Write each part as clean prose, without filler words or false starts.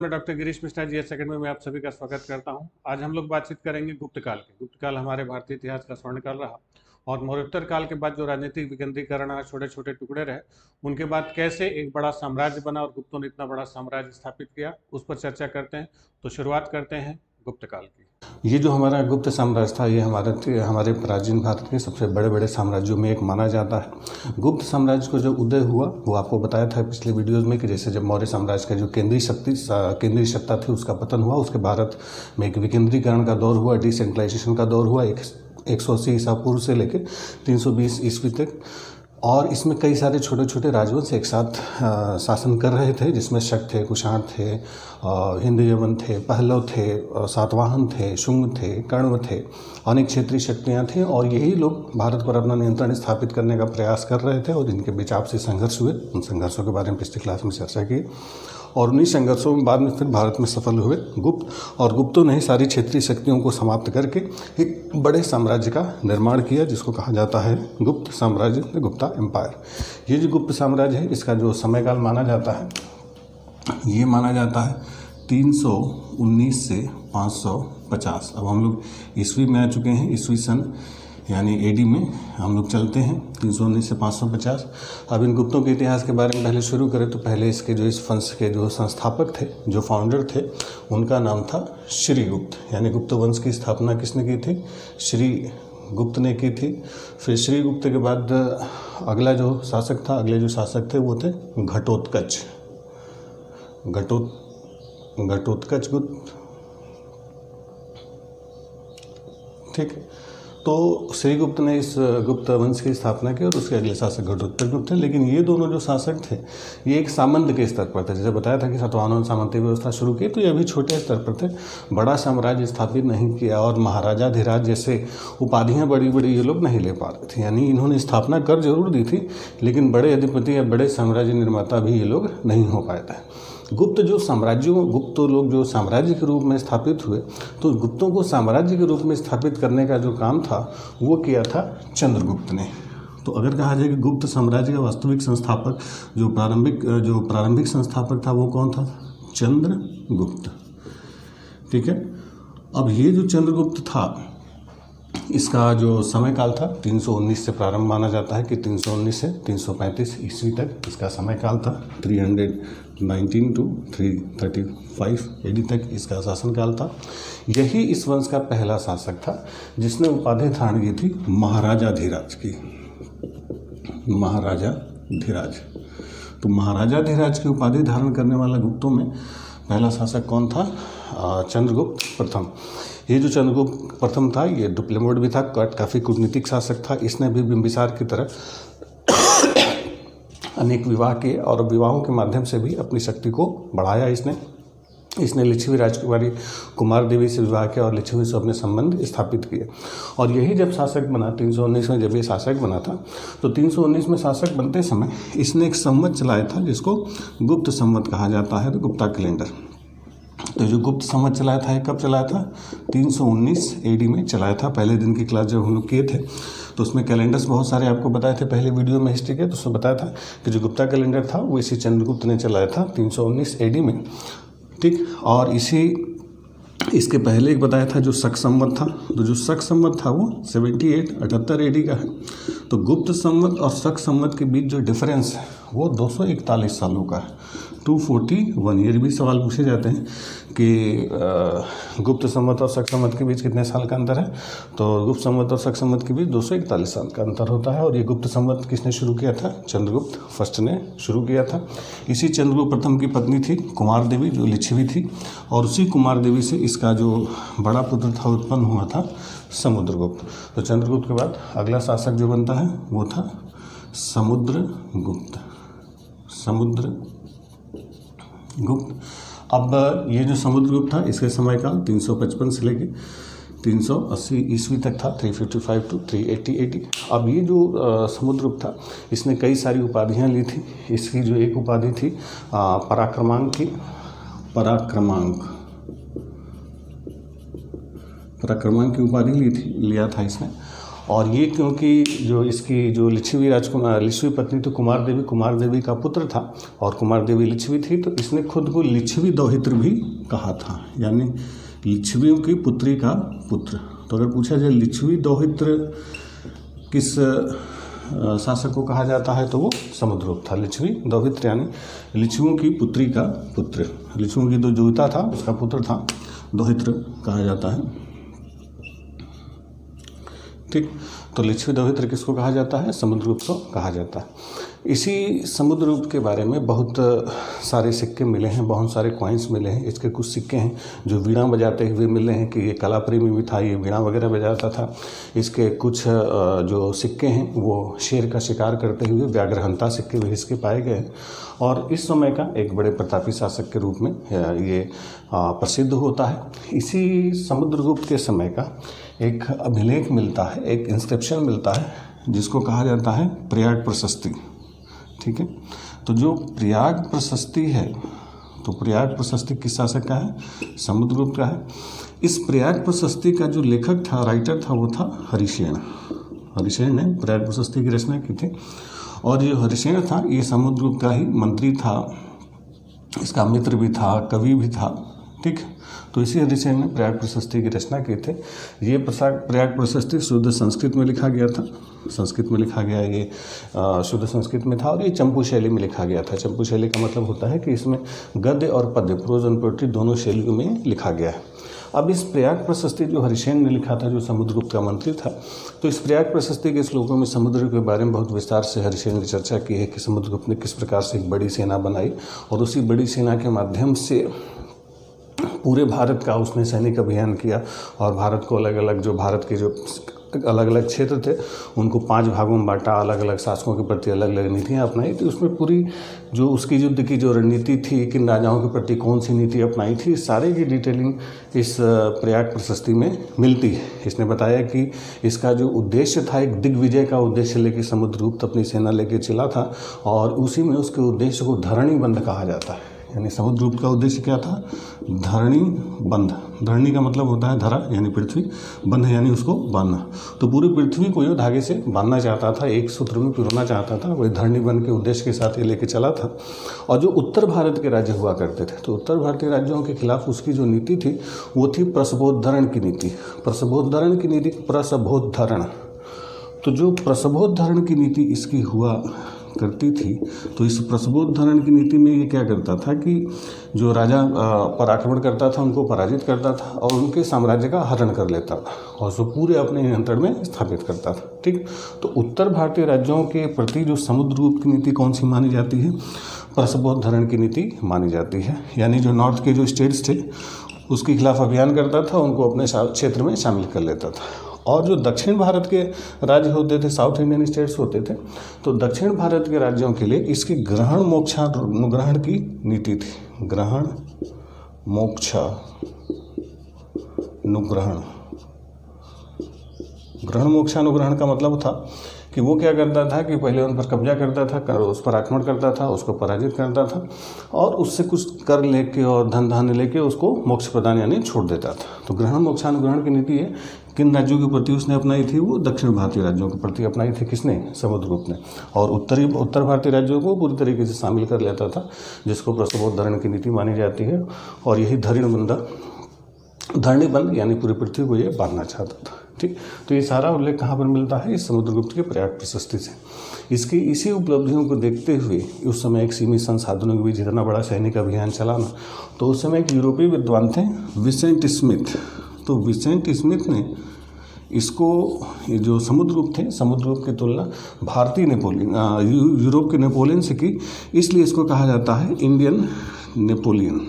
मैं doctor Girish Mishra GS academy में आप सभी का स्वागत करता हूं। आज हम लोग बातचीत करेंगे गुप्त काल की। गुप्त काल हमारे भारतीय इतिहास का स्वर्णकाल रहा और मौर्योत्तर काल के बाद जो राजनीतिक विकेंद्रीकरण और छोटे छोटे टुकड़े रहे, उनके बाद कैसे एक बड़ा साम्राज्य बना और गुप्तों ने इतना बड़ा साम्राज्य स्थापित किया, उस पर चर्चा करते हैं। तो शुरुआत करते हैं गुप्त काल की। ये जो हमारा गुप्त साम्राज्य था, ये हमारे प्राचीन भारत के सबसे बड़े बड़े साम्राज्यों में एक माना जाता है। गुप्त साम्राज्य को जो उदय हुआ वो आपको बताया था पिछले वीडियोस में कि जैसे जब मौर्य साम्राज्य का जो केंद्रीय सत्ता थी उसका पतन हुआ, उसके भारत में एक विकेंद्रीकरण का दौर हुआ, डिसेंट्रलाइजेशन का दौर हुआ 180 ईसा पूर्व से लेकर 320 ईस्वी तक। और इसमें कई सारे छोटे छोटे राजवंश एक साथ शासन कर रहे थे, जिसमें शक थे, कुषाण थे, हिंद यवन थे, पहलव थे, सातवाहन थे, शुंग थे, कण्व थे, अनेक क्षेत्रीय शक्तियाँ थीं। और यही लोग भारत पर अपना नियंत्रण स्थापित करने का प्रयास कर रहे थे और जिनके बीच आपसी संघर्ष हुए। उन संघर्षों के बारे में पिछली क्लास में चर्चा की और उन्हीं संघर्षों में बाद में फिर भारत में सफल हुए गुप्त। और गुप्तों ने ही सारी क्षेत्रीय शक्तियों को समाप्त करके एक बड़े साम्राज्य का निर्माण किया, जिसको कहा जाता है गुप्त साम्राज्य, गुप्ता एम्पायर। ये जो गुप्त साम्राज्य है, इसका जो समयकाल माना जाता है, ये माना जाता है 319 से 550। अब हम लोग ईस्वी में आ चुके हैं, ईस्वी सन यानी एडी में हम लोग चलते हैं 319 से 550। अब इन गुप्तों के इतिहास के बारे में पहले शुरू करें तो पहले इसके जो इस वंश के जो संस्थापक थे, जो फाउंडर थे, उनका नाम था श्रीगुप्त। यानी गुप्त वंश की स्थापना किसने की थी? श्रीगुप्त ने की थी। फिर श्रीगुप्त के बाद अगले जो शासक थे वो थे घटोत्कच गुप्त। ठीक है, तो श्रीगुप्त ने इस गुप्त वंश की स्थापना की और उसके अगले शासक घटोत्कच गुप्त थे। लेकिन ये दोनों जो शासक थे, ये एक सामंत के स्तर पर थे। जैसे बताया था कि सातवाहनों ने सामंती व्यवस्था शुरू की, तो ये अभी छोटे स्तर पर थे, बड़ा साम्राज्य स्थापित नहीं किया और महाराजाधिराज जैसे उपाधियाँ बड़ी बड़ी ये लोग नहीं ले पा रहे थे। यानी इन्होंने स्थापना कर जरूर दी थी, लेकिन बड़े अधिपति या बड़े साम्राज्य निर्माता भी ये लोग नहीं हो पाए थे। गुप्त लोग जो साम्राज्य के रूप में स्थापित हुए, तो गुप्तों को साम्राज्य के रूप में स्थापित करने का जो काम था वो किया था चंद्रगुप्त ने। तो अगर कहा जाए कि गुप्त साम्राज्य का वास्तविक संस्थापक जो प्रारंभिक संस्थापक था वो कौन था? चंद्रगुप्त। ठीक है, अब ये जो चंद्रगुप्त था, इसका जो समयकाल था 319 से प्रारंभ माना जाता है कि 319 से 335 ईस्वी तक इसका समयकाल था। 319 टू 335 एडी तक इसका शासनकाल था। यही इस वंश का पहला शासक था जिसने उपाधि धारण की थी महाराजाधिराज की। महाराजाधिराज, तो महाराजाधिराज की उपाधि धारण करने वाला गुप्तों में पहला शासक कौन था? चंद्रगुप्त प्रथम। ये जो चंद्रगुप्त प्रथम था, ये डिप्लोमेट भी था, काफ़ी कूटनीतिक शासक था। इसने भी बिंबिसार की तरह अनेक विवाह किए और विवाहों के माध्यम से भी अपनी शक्ति को बढ़ाया। इसने लिच्छवी राजकुमारी कुमार देवी से विवाह किया और लिच्छवी से अपने संबंध स्थापित किए। और यही जब शासक बना 319 में, जब ये शासक बना था, तो 319 में शासक बनते समय इसने एक संवत चलाया था जिसको गुप्त संवत कहा जाता है, तो गुप्ता कैलेंडर। तो जो गुप्त संवत चलाया था, कब चलाया था? 319 एडी में चलाया था। पहले दिन की क्लास जब हम लोग किए थे तो उसमें कैलेंडर्स बहुत सारे आपको बताए थे पहले वीडियो में हिस्ट्री के, तो उसमें बताया था कि जो गुप्ता कैलेंडर था वो इसी चंद्रगुप्त ने चलाया था 319 एडी में। ठीक, और इसके पहले एक बताया था जो शक संवत था, तो जो शक संवत था वो 78 एडी का है। तो गुप्त संवत और शक संवत के बीच जो डिफरेंस है वो 241 सालों का है, 241 ईयर। भी सवाल पूछे जाते हैं कि गुप्त संवत और शक संवत के बीच कितने साल का अंतर है, तो गुप्त संवत और शक संवत के बीच 241 साल का अंतर होता है। और ये गुप्त संवत किसने शुरू किया था? चंद्रगुप्त फर्स्ट ने शुरू किया था। इसी चंद्रगुप्त प्रथम की पत्नी थी कुमार देवी, जो लिच्छवी थी, और उसी कुमार देवी से इसका जो बड़ा पुत्र था उत्पन्न हुआ था समुद्रगुप्त। तो चंद्रगुप्त के बाद अगला शासक जो बनता है वो था समुद्रगुप्त। अब ये जो समुद्रगुप्त था, इसके समयकाल 355 से लेके 380 ईस्वी तक था, 355 टू 380 एडी। अब ये जो समुद्रगुप्त था, इसने कई सारी उपाधियां ली थी। इसकी जो एक उपाधि थी पराक्रमांक की उपाधि लिया था इसने। और ये क्योंकि जो इसकी जो लिच्छवी पत्नी थी कुमार देवी का पुत्र था और कुमार देवी लिच्छवी थी, तो इसने खुद को लिच्छवी दौहित्र भी कहा था, यानी लिच्छवियों की पुत्री का पुत्र। तो अगर पूछा जाए लिच्छवी दौहित्र किस शासक को कहा जाता है तो वो समुद्रगुप्त था। लिच्छवी दौहित्र यानी लिच्छवियों की पुत्री का पुत्र, लिच्छवियों की जो जोता था उसका पुत्र था, दौहित्र कहा जाता है। ठीक, तो लिच्छवी दौहित्र किसको कहा जाता है? समुद्रगुप्त को कहा जाता है। इसी समुद्रगुप्त के बारे में बहुत सारे सिक्के मिले हैं, बहुत सारे कॉइन्स मिले हैं। इसके कुछ सिक्के हैं जो वीणा बजाते हुए मिले हैं कि ये कला प्रेमी भी था, ये वीणा वगैरह बजाता था। इसके कुछ जो सिक्के हैं वो शेर का शिकार करते हुए व्याघ्रहंता सिक्के भी इसके पाए गए हैं। और इस समय का एक बड़े प्रतापी शासक के रूप में ये प्रसिद्ध होता है। इसी समुद्रगुप्त के समय का एक अभिलेख मिलता है, एक इंस्क्रिप्शन मिलता है जिसको कहा जाता है प्रयाग प्रशस्ति। ठीक है, तो जो प्रयाग प्रशस्ति है, तो प्रयाग प्रशस्ति किस शासक का है? समुद्रगुप्त का है। इस प्रयाग प्रशस्ति का जो लेखक था, राइटर था, वो था हरिसेन। हरिसेन ने प्रयाग प्रशस्ति की रचना की थी और जो हरिसेन था ये समुद्रगुप्त का ही मंत्री था, इसका मित्र भी था, कवि भी था। ठीक, तो इसी हरिसेन ने प्रयाग प्रशस्ति की रचना की थी। ये प्रयाग प्रशस्ति शुद्ध संस्कृत में लिखा गया था, संस्कृत में लिखा गया, ये शुद्ध संस्कृत में था और ये चंपू शैली में लिखा गया था। चंपू शैली का मतलब होता है कि इसमें गद्य और पद्य, प्रोज और पोएट्री दोनों शैलियों में लिखा गया है। अब इस प्रयाग प्रशस्ति जो हरिसेन ने लिखा था, जो समुद्रगुप्त का मंत्री था, तो इस प्रयाग प्रशस्ति के श्लोकों में समुद्र के बारे में बहुत विस्तार से हरिसेन ने चर्चा की है कि समुद्रगुप्त ने किस प्रकार से एक बड़ी सेना बनाई और उसी बड़ी सेना के माध्यम से पूरे भारत का उसने सैनिक अभियान किया और भारत को अलग अलग, जो भारत के जो अलग अलग क्षेत्र थे उनको 5 भागों में बांटा, अलग अलग शासकों के प्रति अलग अलग नीतियाँ अपनाई थी। उसमें पूरी जो उसकी युद्ध की जो रणनीति थी, किन राजाओं के प्रति कौन सी नीति अपनाई थी, सारे की डिटेलिंग इस प्रयाग प्रशस्ति में मिलती है। इसने बताया कि इसका जो उद्देश्य था, एक दिग्विजय का उद्देश्य लेके समुद्रगुप्त अपनी सेना लेके चला था और उसी में उसके उद्देश्य को धरणी बंध कहा जाता है। यानी समुद्रगुप्त का उद्देश्य क्या था? धरणी बंध। धरणी का मतलब होता है धरा यानी पृथ्वी, बंध यानी उसको बांधना। तो पूरी पृथ्वी को ये धागे से बांधना चाहता था, एक सूत्र में पिरोना चाहता था। वही धरणी बंध के उद्देश्य के साथ ये लेके चला था। और जो उत्तर भारत के राज्य हुआ करते थे, तो उत्तर भारतीय राज्यों के खिलाफ उसकी जो नीति थी वो थी प्रसवोद्धरण की नीति। प्रसवोद्धरण की नीति, प्रसवोद्धरण, तो जो प्रसवोद्धरण की नीति इसकी हुआ करती थी, तो इस प्रसवोद्धरण की नीति में ये क्या करता था कि जो राजा पर आक्रमण करता था उनको पराजित करता था और उनके साम्राज्य का हरण कर लेता था और उसको पूरे अपने नियंत्रण में स्थापित करता था। ठीक, तो उत्तर भारतीय राज्यों के प्रति जो समुद्रगुप्त की नीति कौन सी मानी जाती है? प्रसवोद्धरण की नीति मानी जाती है। यानी जो नॉर्थ के जो स्टेट्स थे उसके खिलाफ अभियान करता था, उनको अपने क्षेत्र में शामिल कर लेता था। और जो दक्षिण भारत के राज्य होते थे, साउथ इंडियन स्टेट्स होते थे, तो दक्षिण भारत के राज्यों के लिए इसकी ग्रहण मोक्षानुग्रहण की नीति थी। ग्रहण मोक्षानुग्रहण, ग्रहण मोक्षानुग्रहण का मतलब था कि वो क्या करता था कि पहले उन पर कब्जा करता था, उस पर आक्रमण करता था, उसको पराजित करता था और उससे कुछ कर लेके और धन धान्य लेके उसको मोक्ष प्रदान यानी छोड़ देता था। तो ग्रहण मोक्षानुग्रहण की नीति है किन राज्यों के प्रति उसने अपनाई थी? वो दक्षिण भारतीय राज्यों के प्रति अपनाई थी। किसने? समुद्रगुप्त ने। और उत्तर भारतीय राज्यों को पूरी तरीके से शामिल कर लेता था, जिसको प्रसवोद्धरण की नीति मानी जाती है। और यही धरणी बंध यानी पूरी पृथ्वी को ये बांधना चाहता था। ठीक, तो ये सारा उल्लेख कहाँ पर मिलता है? इस समुद्रगुप्त के प्रयाग प्रशस्ति से। इसकी इसी उपलब्धियों को देखते हुए उस समय एक सीमित संसाधनों के बीच इतना बड़ा सैनिक अभियान चलाना, तो उस समय एक यूरोपीय विद्वान थे विसेंट स्मिथ। तो विसेंट स्मिथ ने इसको, ये जो समुद्रगुप्त थे, समुद्रगुप्त की तुलना भारतीय नेपोलियन, यूरोप के नेपोलियन से की, इसलिए इसको कहा जाता है इंडियन नेपोलियन।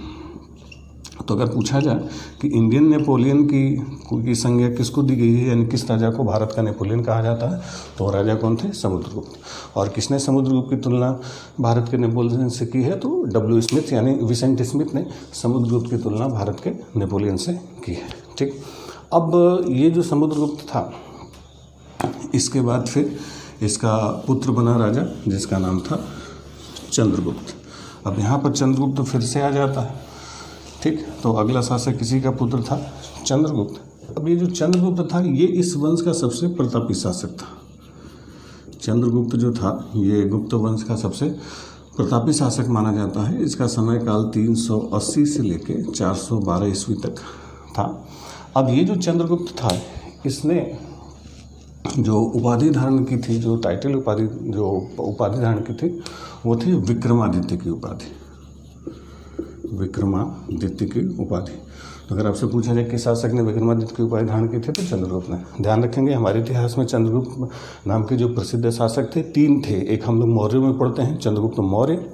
तो अगर पूछा जाए कि इंडियन नेपोलियन की संज्ञा किसको दी गई है, यानी किस राजा को भारत का नेपोलियन कहा जाता है, तो राजा कौन थे? समुद्रगुप्त। और किसने समुद्रगुप्त की तुलना भारत के नेपोलियन से की है? तो डब्ल्यू स्मिथ यानी विसेंट स्मिथ ने समुद्रगुप्त की तुलना भारत के नेपोलियन से की है। ठीक, अब ये जो समुद्रगुप्त था, इसके बाद फिर इसका पुत्र बना राजा जिसका नाम था चंद्रगुप्त। अब यहाँ पर चंद्रगुप्त फिर से आ जाता है। ठीक, तो अगला शासक किसी का पुत्र था? चंद्रगुप्त। अब ये जो चंद्रगुप्त था ये इस वंश का सबसे प्रतापी शासक था। चंद्रगुप्त जो था ये गुप्त वंश का सबसे प्रतापी शासक माना जाता है। इसका समय काल 380 से लेके 412 ईस्वी तक था। अब ये जो चंद्रगुप्त था इसने जो उपाधि धारण की थी, जो टाइटल उपाधि जो उपाधि धारण की थी वो थी विक्रमादित्य की उपाधि। विक्रमादित्य की उपाधि। अगर आपसे पूछा जाए कि शासक ने विक्रमादित्य की उपाधि धारण की थी तो चंद्रगुप्त ने। ध्यान रखेंगे हमारे इतिहास में चंद्रगुप्त नाम के जो प्रसिद्ध शासक थे 3 थे। एक हम लोग मौर्य में पढ़ते हैं चंद्रगुप्त मौर्य,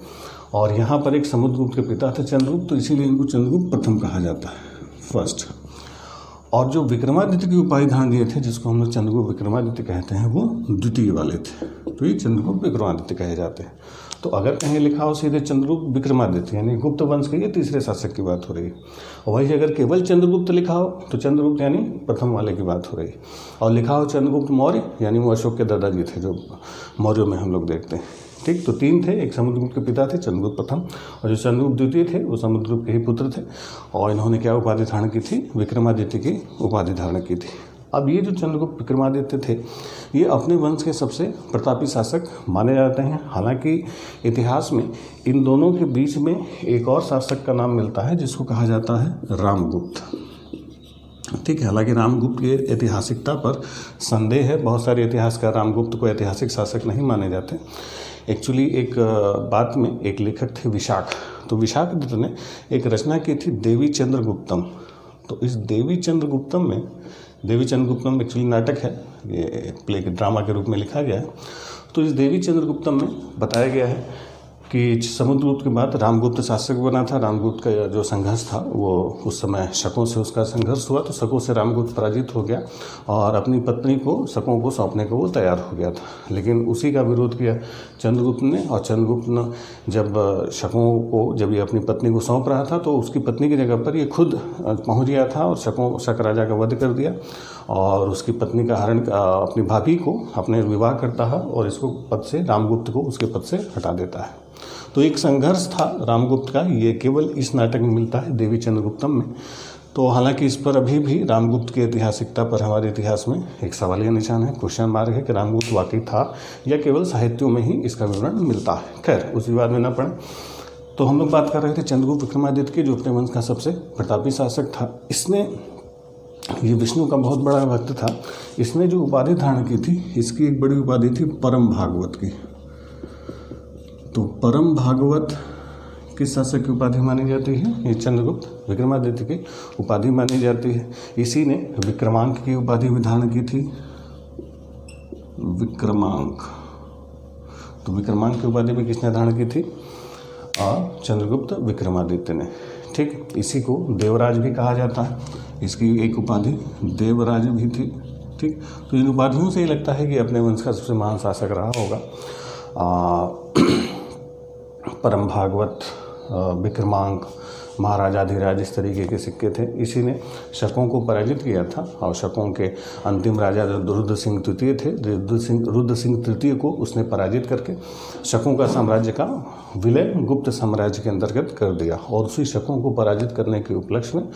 और यहाँ पर एक समुद्रगुप्त के पिता थे चंद्रगुप्त, तो इसीलिए इनको चंद्रगुप्त प्रथम कहा जाता है, फर्स्ट। और जो विक्रमादित्य की उपाधि धारण दिए थे जिसको हम लोग चंद्रगुप्त विक्रमादित्य कहते हैं वो द्वितीय वाले थे, तो ये चंद्रगुप्त विक्रमादित्य कहे जाते हैं। तो अगर कहीं लिखा हो सीधे चंद्रगुप्त विक्रमादित्य यानी गुप्त वंश के ये तीसरे शासक की बात हो रही है, और वही अगर केवल चंद्रगुप्त लिखा हो तो चंद्रगुप्त यानी प्रथम वाले की बात हो रही है, और लिखा हो चंद्रगुप्त मौर्य यानी वो अशोक के दादाजी थे जो मौर्यों में हम लोग देखते हैं। ठीक, तो 3 थे, एक समुद्रगुप्त के पिता थे चंद्रगुप्त प्रथम, और जो चंद्रगुप्त द्वितीय थे वो समुद्रगुप्त के ही पुत्र थे, और इन्होंने क्या उपाधि धारण की थी, विक्रमादित्य की उपाधि धारण की थी। अब ये जो चंद्रगुप्त विक्रमादित्य थे ये अपने वंश के सबसे प्रतापी शासक माने जाते हैं। हालांकि इतिहास में इन दोनों के बीच में एक और शासक का नाम मिलता है जिसको कहा जाता है रामगुप्त। ठीक है, हालांकि रामगुप्त की ऐतिहासिकता पर संदेह है। बहुत सारे इतिहासकार रामगुप्त को ऐतिहासिक शासक नहीं माने जाते। एक्चुअली एक बात में एक लेखक थे विशाख, तो विशाखादित्य ने एक रचना की थी देवी चंद्रगुप्तम। तो इस देवी चंद्रगुप्तम एक्चुअली नाटक है, ये प्ले के ड्रामा के रूप में लिखा गया है। तो इस देवी चंद्रगुप्तम में बताया गया है कि समुद्रगुप्त के बाद रामगुप्त शासक बना था। रामगुप्त का जो संघर्ष था वो उस समय शकों से उसका संघर्ष हुआ, तो शकों से रामगुप्त पराजित हो गया और अपनी पत्नी को शकों को सौंपने को वो तैयार हो गया था। लेकिन उसी का विरोध किया चंद्रगुप्त ने, और चंद्रगुप्त ने जब शकों को जब ये अपनी पत्नी को सौंप रहा था तो उसकी पत्नी की जगह पर ये खुद पहुँच गया था और शक राजा का वध कर दिया, और उसकी पत्नी का हरण अपनी भाभी को अपने विवाह करता है और इसको पद से, रामगुप्त को उसके पद से हटा देता है। तो एक संघर्ष था रामगुप्त का, ये केवल इस नाटक में मिलता है देवी चंद्रगुप्तम में। तो हालांकि इस पर अभी भी रामगुप्त की ऐतिहासिकता पर हमारे इतिहास में एक सवालिया निशान है, क्वेश्चन मार्क है कि रामगुप्त वाकई था या केवल साहित्यों में ही इसका विवरण मिलता है। खैर, उस विवाद में न पड़े। तो हम लोग बात कर रहे थे चंद्रगुप्त विक्रमादित्य की, जो अपने वंश का सबसे प्रतापी शासक था। इसने, ये विष्णु का बहुत बड़ा भक्त था। इसने जो उपाधि धारण की थी, इसकी एक बड़ी उपाधि थी परम भागवत की। तो परम भागवत किस शासक की उपाधि मानी जाती है? ये चंद्रगुप्त विक्रमादित्य की उपाधि मानी जाती है। इसी ने विक्रमांक की उपाधि भी धारण की थी, विक्रमांक। तो विक्रमांक की उपाधि भी किसने धारण की थी? चंद्रगुप्त विक्रमादित्य ने। ठीक, इसी को देवराज भी कहा जाता है, इसकी एक उपाधि देवराज भी थी। ठीक, तो इन उपाधियों से ही लगता है कि अपने वंश का सबसे महान शासक रहा होगा। परम भागवत, विक्रमांक, महाराजाधिराज, इस तरीके के सिक्के थे। इसी ने शकों को पराजित किया था, और शकों के अंतिम राजा रुद्र सिंह तृतीय थे, रुद्र सिंह तृतीय को उसने पराजित करके शकों का साम्राज्य का विलय गुप्त साम्राज्य के अंतर्गत कर दिया। और उसी शकों को पराजित करने के उपलक्ष्य में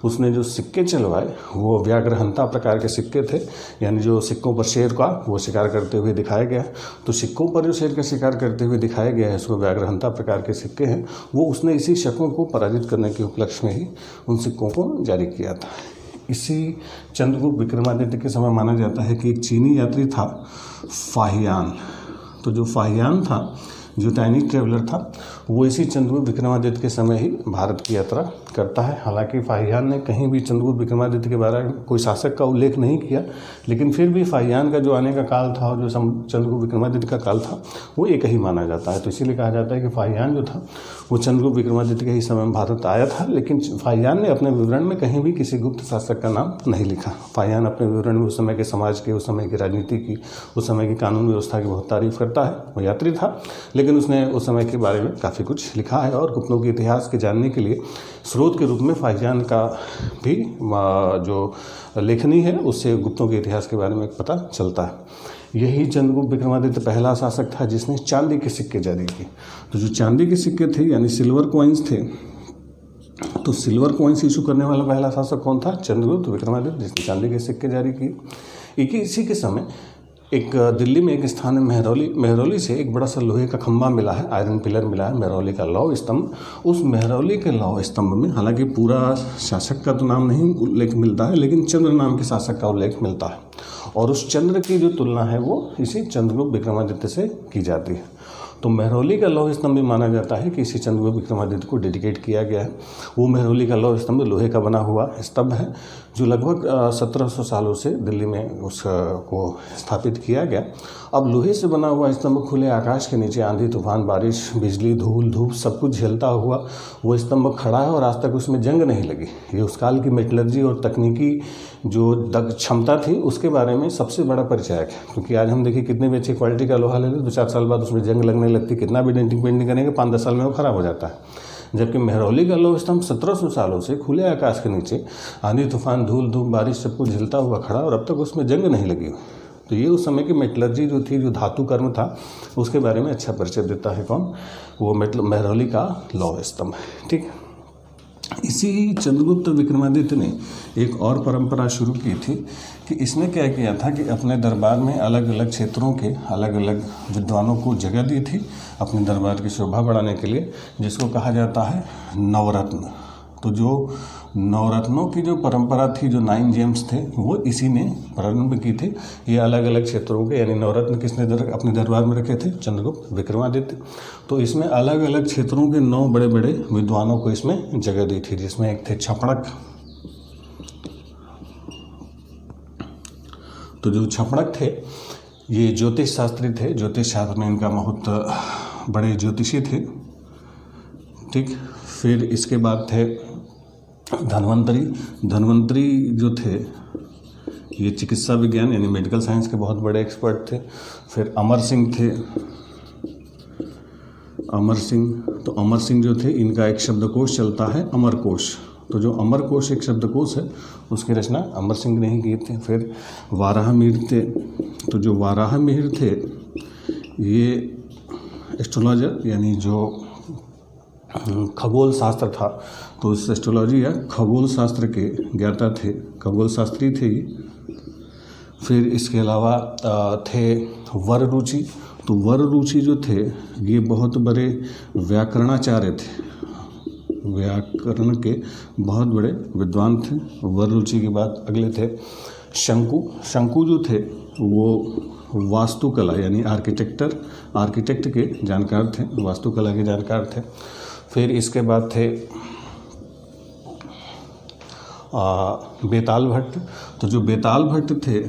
उसने जो सिक्के चलवाए वो व्याघ्रहंता प्रकार के सिक्के थे, यानी जो सिक्कों पर शेर का वो शिकार करते हुए दिखाया गया है। तो सिक्कों पर जो शेर का शिकार करते हुए दिखाया गया है, इसको व्याघ्रहंता प्रकार के सिक्के हैं, वो उसने इसी शकों को पराजित करने के उपलक्ष्य में ही उन सिक्कों को जारी किया था। इसी चंद्रगुप्त विक्रमादित्य के समय माना जाता है कि एक चीनी यात्री था फाहियान। तो जो फाहियान था, जो चाइनीज ट्रेवलर था, वो इसी चंद्रगुप्त विक्रमादित्य के समय ही भारत की यात्रा करता है। हालांकि फाहियान ने कहीं भी चंद्रगुप्त विक्रमादित्य के बारे में कोई शासक का उल्लेख नहीं किया, लेकिन फिर भी फाहियान का जो आने का काल था और जो चंद्रगुप्त विक्रमादित्य का काल था वो एक ही माना जाता है। तो इसीलिए कहा जाता है कि फाहियान जो था वो चंद्रगुप्त विक्रमादित्य के ही समय में भारत आया था। लेकिन फाहियान ने अपने विवरण में कहीं भी किसी गुप्त शासक का नाम नहीं लिखा। फाहियान अपने विवरण में उस समय के समाज के, उस समय की राजनीति की, उस समय की कानून व्यवस्था की बहुत तारीफ करता है। वो यात्री था, लेकिन उसने उस समय के बारे में काफ़ी कुछ लिखा है, और गुप्तों के इतिहास के जानने के लिए स्रोत के रूप में फाहियान का भी जो लेखनी है उससे गुप्तों के इतिहास के बारे में पता चलता है। यही चंद्रगुप्त विक्रमादित्य पहला शासक था जिसने चांदी के सिक्के जारी किए। तो जो चांदी के सिक्के थे यानी सिल्वर कॉइन्स थे, तो सिल्वर कॉइन्स इशू करने वाला पहला शासक कौन था? चंद्रगुप्त विक्रमादित्य, जिसने चांदी के सिक्के जारी किए। इसी के समय एक दिल्ली में एक स्थान है मेहरौली से एक बड़ा सा लोहे का खंभा मिला है, आयरन पिलर मिला है, मेहरौली का लौह स्तंभ। उस मेहरौली के लौह स्तंभ में हालांकि पूरा शासक का तो नाम नहीं उल्लेख मिलता है, लेकिन चंद्र नाम के शासक का उल्लेख मिलता है, और उस चंद्र की जो तुलना है वो इसी चंद्रगुप्त विक्रमादित्य से की जाती है। तो मेहरौली का लौह स्तंभ भी माना जाता है कि इसी चंद्रगुप्त विक्रमादित्य को डेडिकेट किया गया है। वो मेहरौली का लौह स्तंभ लोहे का बना हुआ स्तंभ है, जो लगभग 1700 सालों से दिल्ली में उसको स्थापित किया गया। अब लोहे से बना हुआ स्तंभ खुले आकाश के नीचे आंधी तूफान, बारिश, बिजली, धूल, धूप सब कुछ झेलता हुआ वो स्तंभ खड़ा है, और आज तक उसमें जंग नहीं लगी। ये उस काल की मेटलर्जी और तकनीकी जो क्षमता थी उसके बारे में सबसे बड़ा परिचायक है। क्योंकि आज हम देखिए कितने भी अच्छी क्वालिटी का लोहा ले लें, 2-4 साल बाद उसमें जंग लगने लगती, कितना भी डेंटिंग पेंटिंग करेंगे 5-10 साल में वो खराब हो जाता है। जबकि मेहरौली का लौह स्तंभ 1700 सालों से खुले आकाश के नीचे आंधी तूफान, धूल, धूप, बारिश सब कुछ झेलता हुआ खड़ा, और अब तक उसमें जंग नहीं लगी हुई। तो ये उस समय की मेटलर्जी जो थी, जो धातु कर्म था, उसके बारे में अच्छा परिचय देता है कौन? वो मेहरौली का लौह स्तंभ। ठीक, इसी चंद्रगुप्त विक्रमादित्य ने एक और परंपरा शुरू की थी कि इसने क्या किया था कि अपने दरबार में अलग अलग क्षेत्रों के अलग अलग विद्वानों को जगह दी थी अपने दरबार की शोभा बढ़ाने के लिए, जिसको कहा जाता है नवरत्न। तो जो नवरत्नों की जो परंपरा थी, जो 9 जेम्स थे, वो इसी ने प्रारंभ की थी। ये अलग अलग क्षेत्रों के, यानी नवरत्न किसने अपने दरबार में रखे थे? चंद्रगुप्त विक्रमादित्य। तो इसमें अलग अलग क्षेत्रों के 9 बड़े बड़े विद्वानों को इसमें जगह दी थी, जिसमें एक थे छपड़क। तो जो छपड़क थे ये ज्योतिष शास्त्री थे, ज्योतिष शास्त्र में इनका बहुत बड़े ज्योतिषी थे। ठीक, फिर इसके बाद थे धन्वंतरी जो थे ये चिकित्सा विज्ञान यानी मेडिकल साइंस के बहुत बड़े एक्सपर्ट थे। फिर अमर सिंह थे, तो अमर सिंह जो थे, इनका एक शब्दकोश चलता है अमरकोश। तो जो अमरकोश एक शब्दकोश है उसकी रचना अमर सिंह ने ही की थी। फिर वाराहमिहिर थे, तो जो वाराहमिहिर थे ये एस्ट्रोलॉजर यानी जो खगोल शास्त्र था, तो उस एस्ट्रोलॉजी या खगोल शास्त्र के ज्ञाता थे, खगोल शास्त्री थे ये। फिर इसके अलावा थे वररुचि। तो वररुचि जो थे ये बहुत बड़े व्याकरणाचार्य थे, व्याकरण के बहुत बड़े विद्वान थे। वररुचि के बाद अगले थे शंकु जो थे वो वास्तुकला यानी आर्किटेक्ट के जानकार थे, वास्तुकला के जानकार थे। फिर इसके बाद थे बेताल भट्ट। तो जो बेताल भट्ट थे,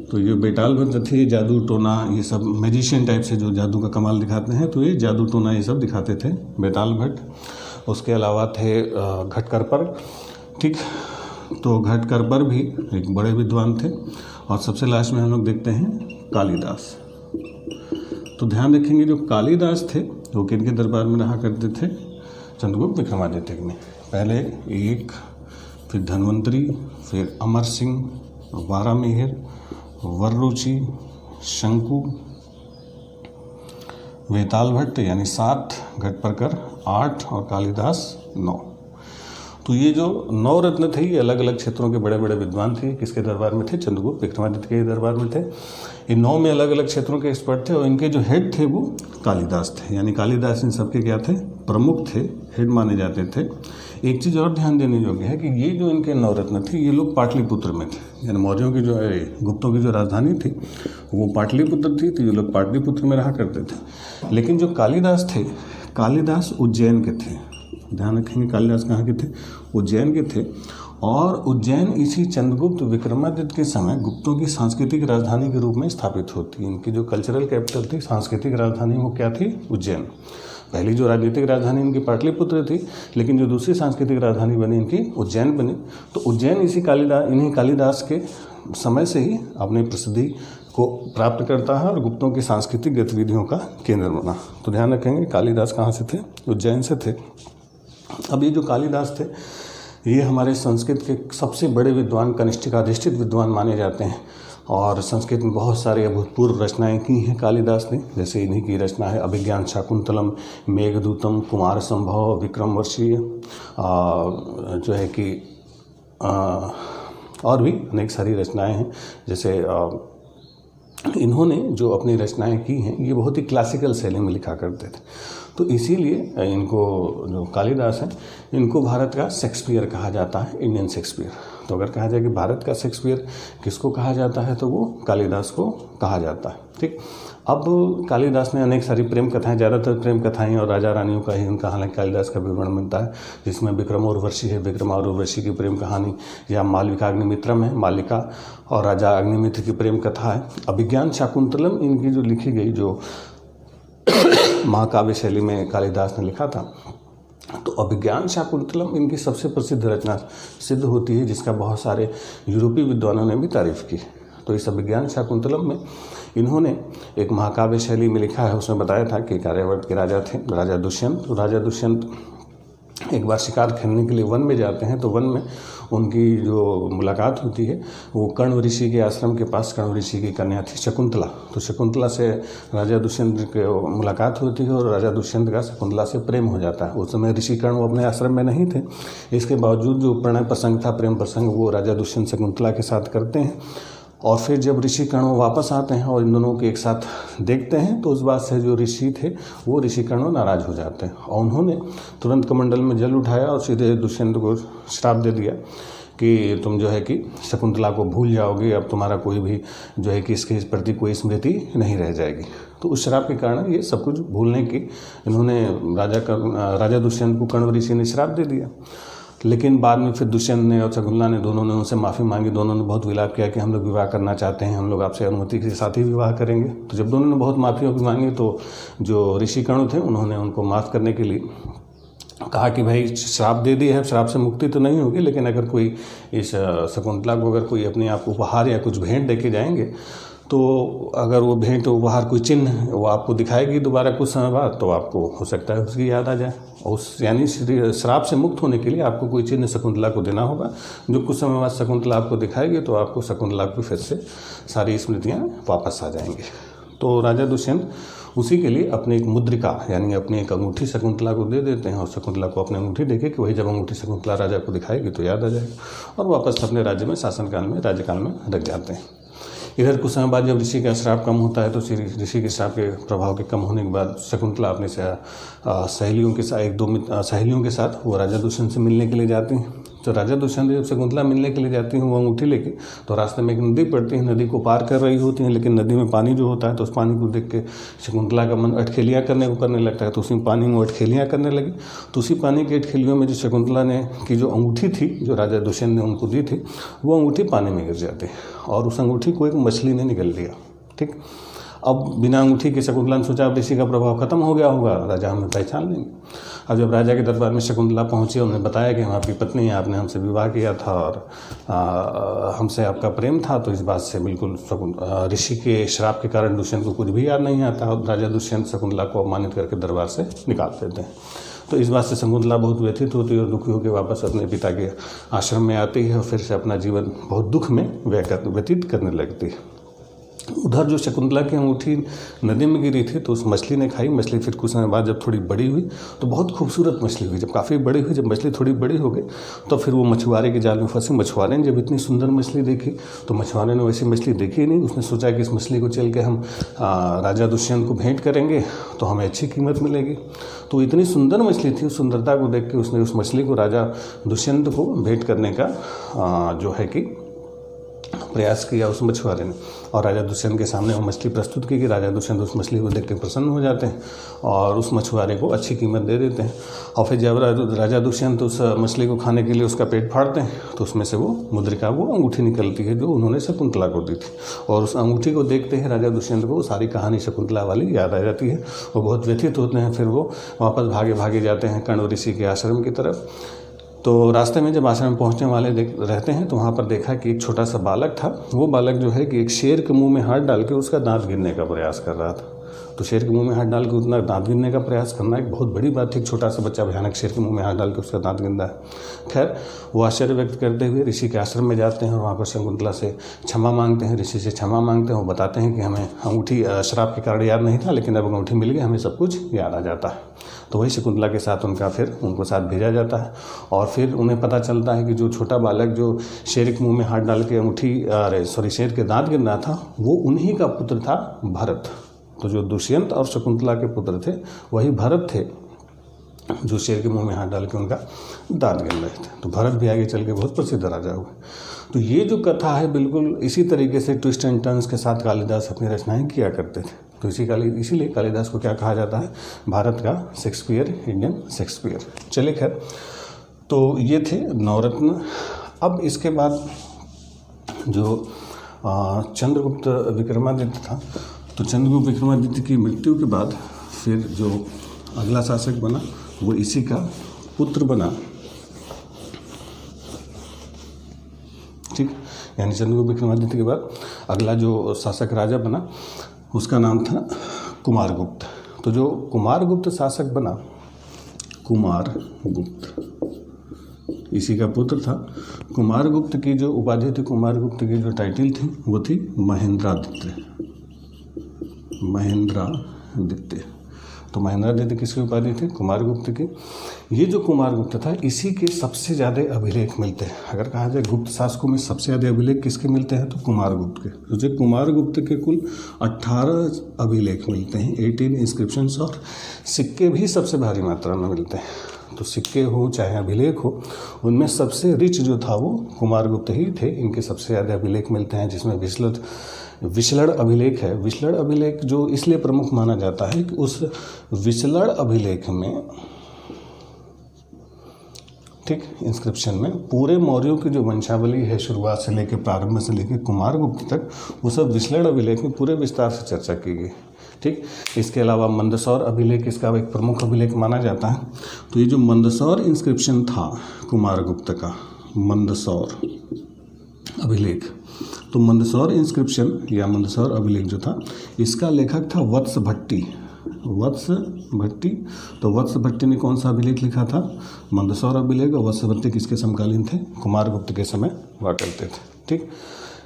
तो ये बेताल भट्ट थे जादू टोना ये सब मैजिशियन टाइप से जो जादू का कमाल दिखाते हैं, तो ये जादू टोना ये सब दिखाते थे बेताल भट्ट। उसके अलावा थे घटकरपर। ठीक, तो घटकरपर भी एक बड़े विद्वान थे। और सबसे लास्ट में हम लोग देखते हैं कालिदास। तो ध्यान रखेंगे जो कालिदास थे वो किनके दरबार में रहा करते थे? चंद्रगुप्त विक्रमादित्य में। पहले एक, फिर धन्वंतरी, फिर अमर सिंह, वारामिहिर, वररुचि, शंकु, बेताल भट्ट यानी 7, घटकरपर 8 और कालिदास 9। तो ये जो 9 रत्न थे ये अलग अलग क्षेत्रों के बड़े बड़े विद्वान थे। किसके दरबार में थे? चंद्रगुप्त विक्रमादित्य के दरबार में थे। इन 9 में अलग अलग क्षेत्रों के एक्सपर्ट थे, और इनके जो हेड थे वो कालिदास थे। यानी कालिदास इन सबके क्या थे? प्रमुख थे, हेड माने जाते थे। एक चीज़ और ध्यान देने योग्य है कि ये जो इनके 9 रत्न थे ये लोग पाटलिपुत्र में थे। यानी मौर्यों की जो गुप्तों की जो राजधानी थी वो पाटलिपुत्र थी, तो ये लोग पाटलिपुत्र में रहा करते थे। लेकिन जो कालिदास थे, कालिदास उज्जैन के थे। ध्यान रखेंगे कालिदास कहाँ के थे? उज्जैन के थे। और उज्जैन इसी चंद्रगुप्त विक्रमादित्य के समय गुप्तों की सांस्कृतिक राजधानी के रूप में स्थापित होती है। इनकी जो कल्चरल कैपिटल थी, सांस्कृतिक राजधानी, वो क्या थी? उज्जैन। पहली जो राजनीतिक राजधानी इनकी पाटलिपुत्र थी, लेकिन जो दूसरी सांस्कृतिक राजधानी बनी इनकी उज्जैन बनी। तो उज्जैन इन्हीं कालिदास के समय से ही अपनी प्रसिद्धि को प्राप्त करता है और गुप्तों की सांस्कृतिक गतिविधियों का केंद्र बना। तो ध्यान रखेंगे कालिदास कहाँ से थे? उज्जैन से थे। अब ये जो कालिदास थे ये हमारे संस्कृत के सबसे बड़े विद्वान, कनिष्ठिकाधिष्ठित विद्वान माने जाते हैं। और संस्कृत में बहुत सारी अभूतपूर्व रचनाएं की हैं कालिदास ने। जैसे इन्हीं की रचना है अभिज्ञान शाकुंतलम, मेघदूतम, कुमार संभव, विक्रमवर्षीय, जो है कि और भी अनेक सारी रचनाएं हैं। जैसे इन्होंने जो अपनी रचनाएं की हैं ये बहुत ही क्लासिकल शैली में लिखा करते थे। तो इसीलिए इनको, जो कालिदास हैं, इनको भारत का शेक्सपियर कहा जाता है, इंडियन शेक्सपियर। तो अगर कहा जाए कि भारत का शेक्सपियर किसको कहा जाता है तो वो कालिदास को कहा जाता है। ठीक। अब कालिदास ने अनेक सारी प्रेम कथाएं, ज़्यादातर प्रेम कथाएं और राजा रानियों का ही उनका हालांकि कालिदास का विवरण मिलता है, जिसमें विक्रम और उर्वशी है, विक्रम और उर्वशी की प्रेम कहानी, या मालविका अग्निमित्रम है, मालिका और राजा अग्निमित्र की प्रेम कथा है। अभिज्ञान शाकुंतलम इनकी जो लिखी गई, जो महाकाव्य शैली में कालिदास ने लिखा था, तो अभिज्ञान शाकुंतलम इनकी सबसे प्रसिद्ध रचना सिद्ध होती है, जिसका बहुत सारे यूरोपीय विद्वानों ने भी तारीफ की। तो इस अभिज्ञान शाकुंतलम में इन्होंने एक महाकाव्य शैली में लिखा है। उसमें बताया था कि आर्यावर्त के राजा थे राजा दुष्यंत। तो राजा दुष्यंत एक बार शिकार खेलने के लिए वन में जाते हैं। तो वन में उनकी जो मुलाकात होती है वो कण्व ऋषि के आश्रम के पास कण्व ऋषि की कन्या थी शकुंतला। तो शकुंतला से राजा दुष्यंत की मुलाकात होती है और राजा दुष्यंत का शकुंतला से प्रेम हो जाता है। उस समय ऋषि कण्व अपने आश्रम में नहीं थे, इसके बावजूद जो प्रणय प्रसंग था, प्रेम प्रसंग, वो राजा दुष्यंत शकुंतला के साथ करते हैं। और फिर जब ऋषि कण्व वापस आते हैं और इन दोनों के एक साथ देखते हैं तो उस बात से जो ऋषि थे वो ऋषि कण्व नाराज़ हो जाते हैं और उन्होंने तुरंत कमंडल में जल उठाया और सीधे दुष्यंत को श्राप दे दिया कि तुम जो है कि शकुंतला को भूल जाओगे, अब तुम्हारा कोई भी जो है कि इसके प्रति कोई स्मृति नहीं रह जाएगी। तो उस श्राप के कारण ये सब कुछ भूलने की इन्होंने राजा दुष्यंत को कण्व ऋषि ने श्राप दे दिया। लेकिन बाद में फिर दुष्यंत ने और शकुंतला ने, दोनों ने उनसे माफ़ी मांगी। दोनों ने बहुत विलाप किया कि हम लोग विवाह करना चाहते हैं, हम लोग आपसे अनुमति के साथ ही विवाह करेंगे। तो जब दोनों ने बहुत माफ़ी मांगी तो जो ऋषि कण्व थे उन्होंने उनको माफ़ करने के लिए कहा कि भाई श्राप दे दी है, श्राप से मुक्ति तो नहीं होगी, लेकिन अगर कोई इस शकुंतला को अगर कोई अपने आप उपहार या कुछ भेंट दे के जाएंगे तो अगर वो भेंट उपहार कोई चिन्ह वो आपको दिखाएगी दोबारा कुछ समय बाद, तो आपको हो सकता है उसकी याद आ जाए। और उस यानी श्राप से मुक्त होने के लिए आपको कोई चिन्ह शकुंतला को देना होगा, जो कुछ समय बाद शकुंतला आपको दिखाएगी, तो आपको शकुंतला को फिर से सारी स्मृतियाँ वापस आ जाएंगी। तो राजा दुष्यंत उसी के लिए अपनी एक मुद्रिका यानी अपनी एक अंगूठी शकुंतला को दे देते हैं और शकुंतला को अपनी अंगूठी देके कि वही जब अंगूठी शकुंतला राजा को दिखाएगी तो याद आ जाएगा और वापस अपने राज्य में शासनकाल में राज्यकाल में रख जाते हैं। इधर कुछ समय बाद जब ऋषि का श्राप कम होता है तो ऋषि के श्राप के प्रभाव के कम होने के बाद शकुंतला अपने सहेलियों के साथ सहेलियों के साथ वो राजा दुष्यंत से मिलने के लिए जाती हैं। तो राजा दुष्यंत जब शकुंतला मिलने के लिए जाती हैं वो अंगूठी लेके, तो रास्ते में एक नदी पड़ती है, नदी को पार कर रही होती हैं, लेकिन नदी में पानी जो होता है तो उस पानी को देख के शकुंतला का मन अटखेलियाँ करने लगता है। तो उसी पानी में अटखेलियाँ करने लगी। तो उसी पानी की अटखेलियों में जो शकुंतला ने की जो अंगूठी थी, जो राजा दुष्यंत ने उनको दी थी, वो अंगूठी पानी में गिर जाती है और उस अंगूठी को एक मछली ने निगल लिया। ठीक। अब बिना अंगूठी के शकुंतला ने सोचा अब ऋषि का प्रभाव खत्म हो गया होगा, राजा हमें पहचान लेंगे। अब जब राजा के दरबार में शकुंतला पहुंची, उन्होंने बताया कि हम आपकी पत्नी हैं, आपने हमसे विवाह किया था और हमसे आपका प्रेम था, तो इस बात से बिल्कुल ऋषि के श्राप के कारण दुष्यंत को कुछ भी याद नहीं आता और राजा दुष्यंत शकुंतला को अपमानित करके दरबार से निकाल देते हैं। तो इस बात से शकुंतला बहुत व्यथित होती है और दुखी होकर वापस अपने पिता के आश्रम में आती है और फिर से अपना जीवन बहुत दुख में व्यतीत करने लगती है। उधर जो शकुंतला की अंगूठी नदी में गिरी थी तो उस मछली ने खाई। मछली फिर कुछ समय बाद जब थोड़ी बड़ी हुई तो बहुत खूबसूरत मछली हुई। जब काफ़ी बड़ी हुई, जब मछली थोड़ी बड़ी हो गई तो फिर वो मछुआरे के जाल में फंसी। मछुआरे ने जब इतनी सुंदर मछली देखी तो मछुआरे ने वैसी मछली देखी ही नहीं। उसने सोचा कि इस मछली को चल के हम राजा दुष्यंत को भेंट करेंगे तो हमें अच्छी कीमत मिलेगी। तो इतनी सुंदर मछली थी, उस सुंदरता को देख के उसने उस मछली को राजा दुष्यंत को भेंट करने का जो है कि प्रयास किया उस मछुआरे ने और राजा दुष्यंत के सामने वो मछली प्रस्तुत की कि राजा दुष्यंत उस मछली को देख के प्रसन्न हो जाते हैं और उस मछुआरे को अच्छी कीमत दे देते हैं। और फिर जब राजा दुष्यंत उस मछली को खाने के लिए उसका पेट फाड़ते हैं तो उसमें से वो मुद्रिका, वो अंगूठी निकलती है जो उन्होंने शकुंतला को दी थी। और उस अंगूठी को देखते ही राजा दुष्यंत को सारी कहानी शकुंतला वाली याद आ जाती है। वो बहुत व्यथित होते हैं। फिर वो वापस भागे जाते हैं कण्व ऋषि के आश्रम की तरफ। तो रास्ते में जब आश्रम में पहुंचने वाले रहते हैं तो वहाँ पर देखा कि एक छोटा सा बालक था। वो बालक जो है कि एक शेर के मुंह में हाथ डाल के उसका दांत गिनने का प्रयास कर रहा था। तो शेर के मुंह में हाथ डाल के उतना दांत गिनने का प्रयास करना एक बहुत बड़ी बात थी। एक छोटा सा बच्चा भयानक शेर के मुंह में हाथ डाल के उसका दांत गिन रहा है। खैर, वो आश्चर्य व्यक्त करते हुए ऋषि के आश्रम में जाते हैं और वहाँ पर शकुंतला से क्षमा मांगते हैं, ऋषि से क्षमा मांगते हैं। वो बताते हैं कि हमें अंगूठी श्राप के कारण याद नहीं था, लेकिन अब अंगूठी मिल गई, हमें सब कुछ याद आ जाता है। तो वही शकुंतला के साथ उनको साथ भेजा जाता है और फिर उन्हें पता चलता है कि जो छोटा बालक जो शेर के मुंह में हाथ डाल के शेर के दांत गिन रहा था, वो उन्हीं का पुत्र था भरत। तो जो दुष्यंत और शकुंतला के पुत्र थे वही भरत थे, जो शेर के मुंह में हाथ डाल के उनका दांत गिन रहे थे। तो भरत भी आगे चल के बहुत प्रसिद्ध राजा हुए। तो ये जो कथा है बिल्कुल इसी तरीके से ट्विस्ट एंड टर्न्स के साथ कालिदास अपनी रचनाएं किया करते थे। तो इसीलिए कालिदास को क्या कहा जाता है, भारत का शेक्सपियर, इंडियन शेक्सपियर। चलिए खैर, तो ये थे नवरत्न। अब इसके बाद जो चंद्रगुप्त विक्रमादित्य था, तो चंद्रगुप्त विक्रमादित्य की मृत्यु के बाद फिर जो अगला शासक बना वो इसी का पुत्र बना, ठीक। यानी चंद्रगुप्त विक्रमादित्य के बाद अगला जो शासक राजा बना उसका नाम था कुमारगुप्त। तो जो कुमारगुप्त शासक बना, कुमारगुप्त इसी का पुत्र था। कुमारगुप्त की जो उपाधि थी, कुमारगुप्त की जो टाइटल थी वो थी महेंद्रादित्य। महेंद्रादित्य, तो महेंद्रादित्य किसकी उपाधि थी, कुमारगुप्त की। ये जो कुमारगुप्त था इसी के सबसे ज़्यादा अभिलेख मिलते हैं। अगर कहा जाए गुप्त शासकों में सबसे ज़्यादा अभिलेख किसके मिलते हैं, तो कुमारगुप्त के। तो जो कुमारगुप्त के कुल 18 अभिलेख मिलते हैं, 18 इंस्क्रिप्शंस, और सिक्के भी सबसे भारी मात्रा में मिलते हैं। तो सिक्के हो चाहे अभिलेख हो, उनमें सबसे रिच जो था वो कुमारगुप्त ही थे। इनके सबसे ज़्यादा अभिलेख मिलते हैं, जिसमें विचलड़ अभिलेख है। विचलड़ अभिलेख जो इसलिए प्रमुख माना जाता है कि उस विचलड़ अभिलेख में, ठीक, इंस्क्रिप्शन में पूरे मौर्यों की जो वंशावली है शुरुआत से लेकर प्रारंभ से लेकर कुमारगुप्त तक, वो सब विचलड़ अभिलेख में पूरे विस्तार से चर्चा की गई, ठीक। इसके अलावा मंदसौर अभिलेख इसका एक प्रमुख अभिलेख माना जाता है। तो ये जो मंदसौर इंस्क्रिप्शन था कुमारगुप्त का, मंदसौर अभिलेख, तो मंदसौर इंस्क्रिप्शन या मंदसौर अभिलेख जो था, इसका लेखक था वत्स भट्टी। वत्स भट्टी, तो वत्स भट्टी ने कौन सा अभिलेख लिखा था, मंदसौर अभिलेख। और वत्स भट्टी किसके समकालीन थे, कुमारगुप्त के समय हुआ करते थे, ठीक।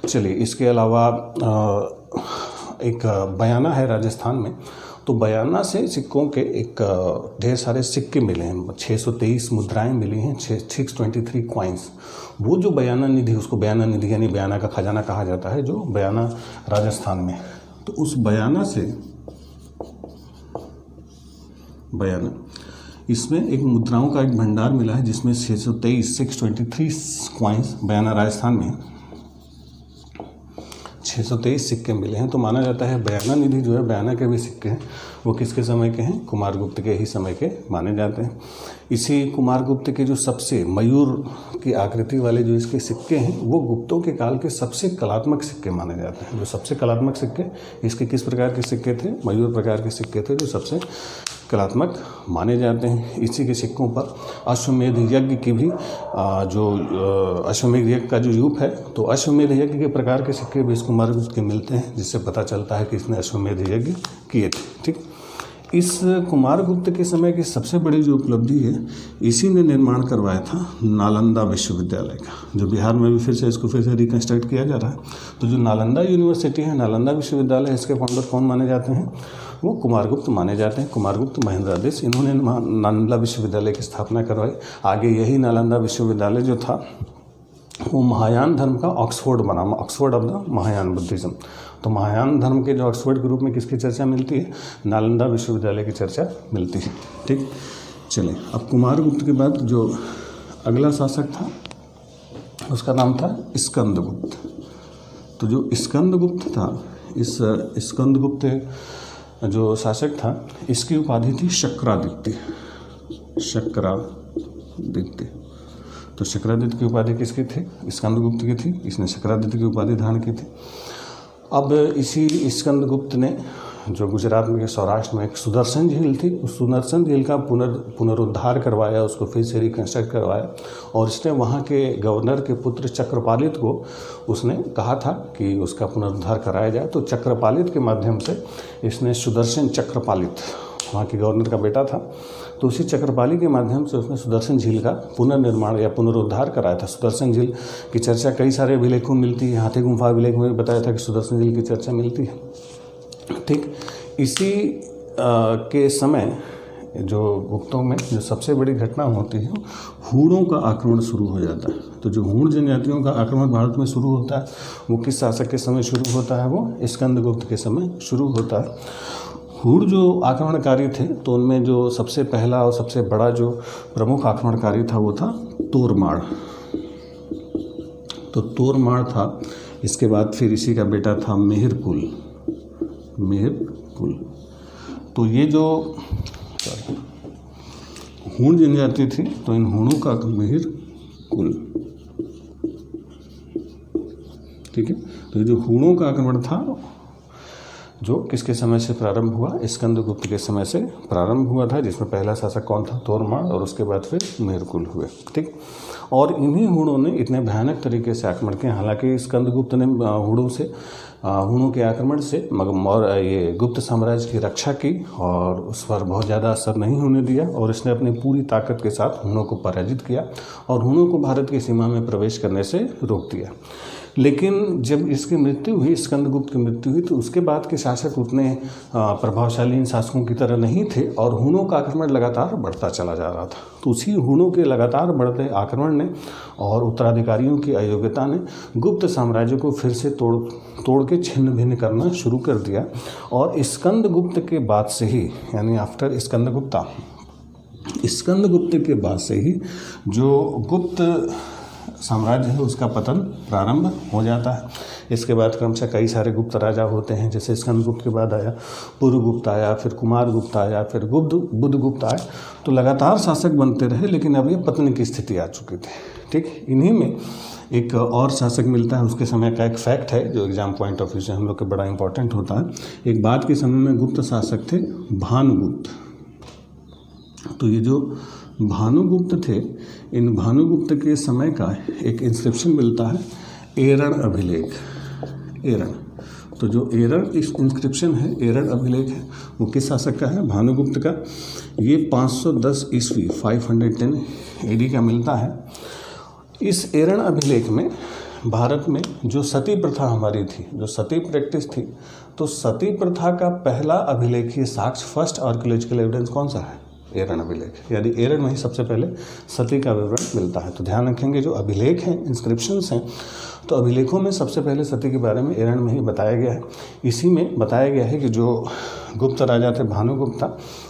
चलिए, इसके अलावा एक बयाना है राजस्थान में। तो बयाना से सिक्कों के एक ढेर सारे सिक्के मिले हैं, 623 मुद्राएं मिली हैं, 623 कॉइन्स। वो जो बयाना निधि, उसको बयाना निधि यानी बयाना का खजाना कहा जाता है, जो बयाना राजस्थान में। तो उस बयाना से, बयाना, इसमें एक मुद्राओं का एक भंडार मिला है, जिसमें 623 कॉइन्स बयाना राजस्थान में 623 सिक्के मिले हैं। तो माना जाता है बयाना निधि जो है, बयाना के भी सिक्के हैं, वो किसके समय के हैं, कुमारगुप्त के ही समय के माने जाते हैं। इसी कुमारगुप्त के जो सबसे मयूर की आकृति वाले जो इसके सिक्के हैं, वो गुप्तों के काल के सबसे कलात्मक सिक्के माने जाते हैं। जो सबसे कलात्मक सिक्के, इसके किस प्रकार के सिक्के थे, मयूर प्रकार के सिक्के थे, जो सबसे कलात्मक माने जाते हैं। इसी के सिक्कों पर अश्वमेध यज्ञ की भी जो अश्वमेध यज्ञ का जो रूप है, तो अश्वमेध यज्ञ के प्रकार के सिक्के भी इस कुमारगुप्त के मिलते हैं, जिससे पता चलता है कि इसने अश्वमेध यज्ञ किए थे, ठीक। इस कुमारगुप्त के समय की सबसे बड़ी जो उपलब्धि है, इसी ने निर्माण करवाया था नालंदा विश्वविद्यालय का, जो बिहार में भी फिर से रिकंस्ट्रक्ट किया जा रहा है। तो जो नालंदा यूनिवर्सिटी है, नालंदा विश्वविद्यालय, इसके फाउंडर कौन माने जाते हैं, वो कुमारगुप्त माने जाते हैं। कुमारगुप्त महेंद्रादित्य, इन्होंने नालंदा विश्वविद्यालय की स्थापना करवाई। आगे यही नालंदा विश्वविद्यालय जो था वो महायान धर्म का ऑक्सफोर्ड बना, Oxford of the Mahayana Buddhism. तो महायान धर्म के जो ऑक्सफोर्ड के रूप में किसकी चर्चा मिलती है, नालंदा विश्वविद्यालय की चर्चा मिलती है, ठीक। चलिए, अब कुमारगुप्त के बाद जो अगला शासक था उसका नाम था स्कंदगुप्त। तो जो स्कंदगुप्त था, इस स्कंदगुप्त जो शासक था, इसकी उपाधि थी शक्रादित्य। शक्रादित्य, तो शक्रादित्य की उपाधि किसकी थी, स्कंदगुप्त की थी। इसने शक्रादित्य की उपाधि धारण की थी। अब इसी स्कंदगुप्त ने जो गुजरात में सौराष्ट्र में एक सुदर्शन झील थी, उस सुदर्शन झील का पुनरुद्धार करवाया, उसको फिर से रिकन्स्ट्रक्ट करवाया। और इसने वहाँ के गवर्नर के पुत्र चक्रपालित को उसने कहा था कि उसका पुनरुद्धार कराया जाए। तो चक्रपालित के माध्यम से इसने सुदर्शन चक्रपालित, वहाँ के गवर्नर का बेटा था, तो उसी चक्रपाली के माध्यम से उसने सुदर्शन झील का पुनर्निर्माण या पुनरुद्धार कराया था। सुदर्शन झील की चर्चा कई सारे अभिलेखों में मिलती है। हाथी गुम्फा अभिलेख में भी बताया था कि सुदर्शन झील की चर्चा मिलती है। ठीक इसी के समय जो गुप्तों में जो सबसे बड़ी घटना होती है, हूणों का आक्रमण शुरू हो जाता है। तो जो हूण जनजातियों का आक्रमण भारत में शुरू होता है, वो किस शासक के समय शुरू होता है? वो स्कंदगुप्त के समय शुरू होता है। हूण जो आक्रमणकारी थे, तो उनमें जो सबसे पहला और सबसे बड़ा जो प्रमुख आक्रमणकारी था वो था तोरमाड़। तो तोरमाड़ था। इसके बाद फिर इसी का बेटा था मेहरकुल। तो ये जो हूण जनजाति थी, तो इन हूणों का मेहरकुल, ठीक है। तो ये जो हूणों का आक्रमण था, जो किसके समय से प्रारंभ हुआ? स्कंदगुप्त के समय से प्रारंभ हुआ था, जिसमें पहला शासक कौन था? तोरमाड़, और उसके बाद फिर मेहरकुल हुए। ठीक, और इन्हीं हूणों ने इतने भयानक तरीके से आक्रमण किया। हालांकि स्कंदगुप्त ने हूणों के आक्रमण से और ये गुप्त साम्राज्य की रक्षा की, और उस पर बहुत ज़्यादा असर नहीं होने दिया, और इसने अपनी पूरी ताकत के साथ हूणों को पराजित किया और हूणों को भारत की सीमा में प्रवेश करने से रोक दिया। लेकिन जब इसकी मृत्यु हुई, स्कंदगुप्त की मृत्यु हुई, तो उसके बाद के शासक उतने प्रभावशाली इन शासकों की तरह नहीं थे, और हूणों का आक्रमण लगातार बढ़ता चला जा रहा था। तो उसी हूणों के लगातार बढ़ते आक्रमण ने और उत्तराधिकारियों की अयोग्यता ने गुप्त साम्राज्य को फिर से तोड़ के छिन्न भिन्न करना शुरू कर दिया। और स्कंदगुप्त के बाद से ही, यानी आफ्टर स्कंदगुप्त के बाद से ही जो गुप्त साम्राज्य है उसका पतन प्रारंभ हो जाता है। इसके बाद क्रमशः कई सारे गुप्त राजा होते हैं, जैसे स्कंदगुप्त के बाद आया पुरुगुप्त, आया फिर कुमारगुप्त, आया फिर बुद्धगुप्त आए। तो लगातार शासक बनते रहे, लेकिन अब ये पतन की स्थिति आ चुकी थी। ठीक, इन्हीं में एक और शासक मिलता है। उसके समय का एक फैक्ट है जो एग्जाम पॉइंट ऑफ व्यू से हम लोग के बड़ा इंपॉर्टेंट होता है। एक बाद के समय में गुप्त शासक थे भानुगुप्त। तो ये जो भानुगुप्त थे, इन भानुगुप्त के समय का एक इंस्क्रिप्शन मिलता है, एरण अभिलेख। एरण, तो जो एरण इस इंस्क्रिप्शन है, एरण अभिलेख है, वो किस शासक का है? भानुगुप्त का। ये 510 ईस्वी 510 AD का मिलता है। इस एरण अभिलेख में भारत में जो सती प्रथा हमारी थी, जो सती प्रैक्टिस थी, तो सती प्रथा का पहला अभिलेखीय साक्ष्य, फर्स्ट आर्कियोलॉजिकल एविडेंस कौन सा है? एरण अभिलेख। यानी एरण में ही सबसे पहले सती का विवरण मिलता है। तो ध्यान रखेंगे, जो अभिलेख हैं, इंस्क्रिप्शंस हैं, तो अभिलेखों में सबसे पहले सती के बारे में एरण में ही बताया गया है। इसी में बताया गया है कि जो गुप्त राजा थे भानुगुप्त,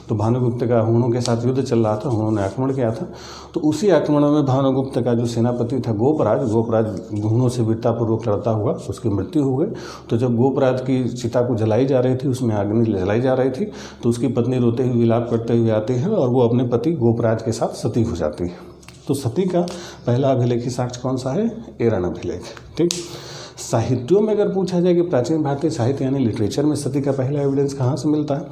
तो भानुगुप्त का हूणों के साथ युद्ध चल रहा था, हूणों ने आक्रमण किया था। तो उसी आक्रमण में भानुगुप्त का जो सेनापति था गोपराज हूणों से वीरतापूर्वक लड़ता हुआ उसकी मृत्यु हो गई। तो जब गोपराज की चिता को जलाई जा रही थी, उसमें अग्नि जलाई जा रही थी, तो उसकी पत्नी रोते हुए विलाप करते हुए आती है और वो अपने पति गोपराज के साथ सती हो जाती है। तो सती का पहला अभिलेखी साक्ष्य कौन सा है? एरण अभिलेख। ठीक, साहित्यों में अगर पूछा जाए कि प्राचीन भारतीय साहित्य यानी लिटरेचर में सती का पहला एविडेंस कहाँ से मिलता है,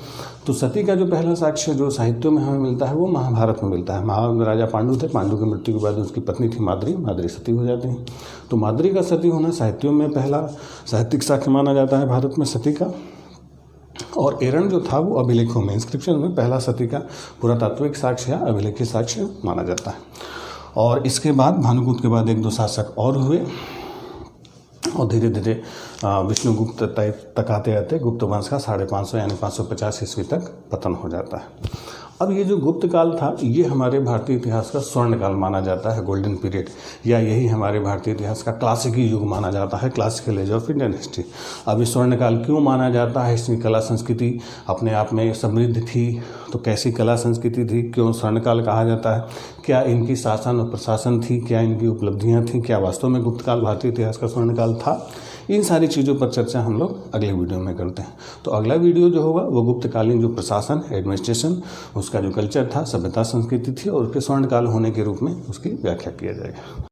तो सती का जो पहला साक्ष्य जो साहित्यों में हमें मिलता है वो महाभारत में मिलता है। राजा पांडु थे, पांडु की मृत्यु के बाद उसकी पत्नी थी माद्री सती हो जाती है। तो माद्री का सती होना साहित्यों में पहला साहित्यिक साक्ष्य माना जाता है भारत में सती का। और एरण जो था वो अभिलेखों में, इंस्क्रिप्शन में पहला सती का पुरातात्विक साक्ष्य या अभिलेखीय साक्ष्य माना जाता है। और इसके बाद भानुगुप्त के बाद एक दो शासक और हुए, और धीरे धीरे विष्णुगुप्त तक आते आते गुप्त वंश का 550 यानी 550 ईस्वी तक पतन हो जाता है। अब ये जो गुप्त काल था, ये हमारे भारतीय इतिहास का स्वर्ण काल माना जाता है, गोल्डन पीरियड, या यही हमारे भारतीय इतिहास का क्लासिकी युग माना जाता है, classical as of Indian history. अब ये स्वर्ण काल क्यों माना जाता है? इसमें कला संस्कृति अपने आप में समृद्ध थी। तो कैसी कला संस्कृति थी, क्यों स्वर्ण काल कहा जाता है? क्या इनकी शासन और प्रशासन थी? क्या इनकी उपलब्धियाँ थीं? क्या वास्तव में गुप्त काल भारतीय इतिहास का स्वर्ण काल था? इन सारी चीज़ों पर चर्चा हम लोग अगले वीडियो में करते हैं। तो अगला वीडियो जो होगा वो गुप्तकालीन जो प्रशासन, एडमिनिस्ट्रेशन, उसका जो कल्चर था, सभ्यता, संस्कृति थी, और उसके स्वर्णकाल होने के रूप में उसकी व्याख्या किया जाएगा।